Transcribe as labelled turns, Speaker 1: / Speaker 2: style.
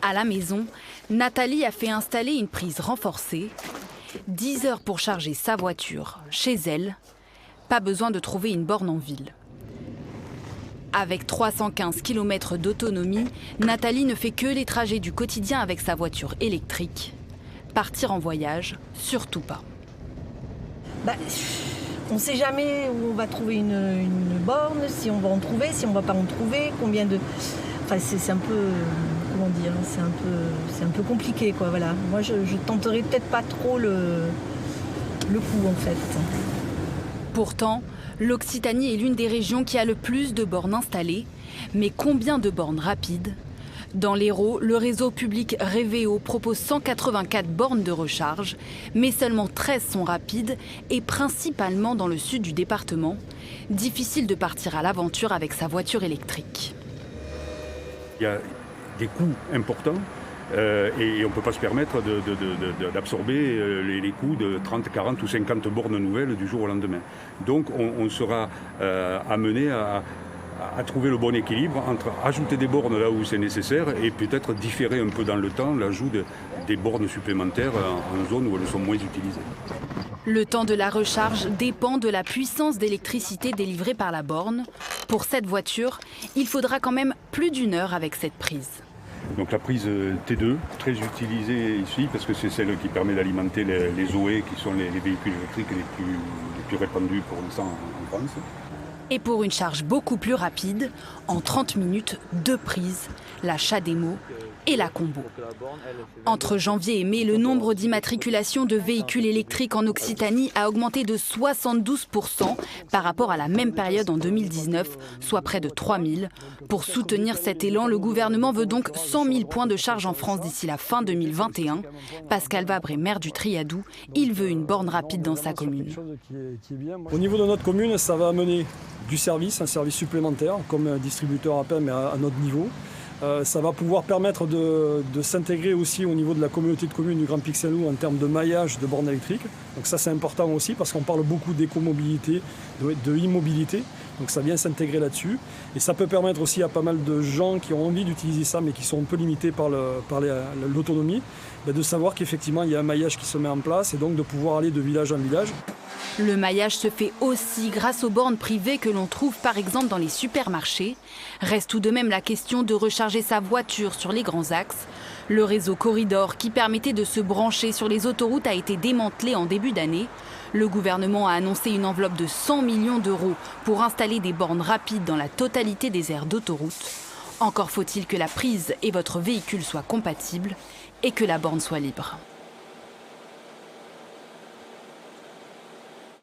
Speaker 1: À la maison, Nathalie a fait installer une prise renforcée. 10 heures pour charger sa voiture chez elle. Pas besoin de trouver une borne en ville. Avec 315 km d'autonomie, Nathalie ne fait que les trajets du quotidien avec sa voiture électrique. Partir en voyage, surtout pas.
Speaker 2: On ne sait jamais où on va trouver une borne, si on va en trouver, si on ne va pas en trouver, combien de... Enfin, c'est un peu... Comment dire, c'est un peu compliqué, quoi, voilà. Moi, je tenterai peut-être pas trop le coup, en fait.
Speaker 1: Pourtant, l'Occitanie est l'une des régions qui a le plus de bornes installées. Mais combien de bornes rapides ? Dans l'Hérault, le réseau public Révéo propose 184 bornes de recharge, mais seulement 13 sont rapides et principalement dans le sud du département. Difficile de partir à l'aventure avec sa voiture électrique.
Speaker 3: Il y a des coûts importants et on ne peut pas se permettre d'absorber les coûts de 30, 40 ou 50 bornes nouvelles du jour au lendemain. Donc on sera amené à trouver le bon équilibre entre ajouter des bornes là où c'est nécessaire et peut-être différer un peu dans le temps l'ajout des bornes supplémentaires en zone où elles sont moins utilisées.
Speaker 1: Le temps de la recharge dépend de la puissance d'électricité délivrée par la borne. Pour cette voiture, il faudra quand même plus d'1 heure avec cette prise.
Speaker 3: Donc la prise T2, très utilisée ici parce que c'est celle qui permet d'alimenter les Zoé qui sont les véhicules électriques les plus répandus pour l'instant en France.
Speaker 1: Et pour une charge beaucoup plus rapide, en 30 minutes, 2 prises, la CHAdeMO et la Combo. Entre janvier et mai, le nombre d'immatriculations de véhicules électriques en Occitanie a augmenté de 72% par rapport à la même période en 2019, soit près de 3000. Pour soutenir cet élan, le gouvernement veut donc 100 000 points de charge en France d'ici la fin 2021. Pascal Vabré, maire du Triadou, il veut une borne rapide dans sa commune.
Speaker 4: Au niveau de notre commune, ça va amener du service, un service supplémentaire, comme un distributeur appelle, mais à notre niveau. Ça va pouvoir permettre de s'intégrer aussi au niveau de la communauté de communes du Grand Pic Saint-Loup en termes de maillage de bornes électriques. Donc ça c'est important aussi parce qu'on parle beaucoup d'écomobilité, de e-mobilité. Donc ça vient s'intégrer là-dessus. Et ça peut permettre aussi à pas mal de gens qui ont envie d'utiliser ça mais qui sont un peu limités par l'autonomie, de savoir qu'effectivement il y a un maillage qui se met en place et donc de pouvoir aller de village en village.
Speaker 1: Le maillage se fait aussi grâce aux bornes privées que l'on trouve par exemple dans les supermarchés. Reste tout de même la question de recharger sa voiture sur les grands axes. Le réseau Corridor qui permettait de se brancher sur les autoroutes a été démantelé en début d'année. Le gouvernement a annoncé une enveloppe de 100 millions d'euros pour installer des bornes rapides dans la totalité des aires d'autoroute. Encore faut-il que la prise et votre véhicule soient compatibles et que la borne soit libre.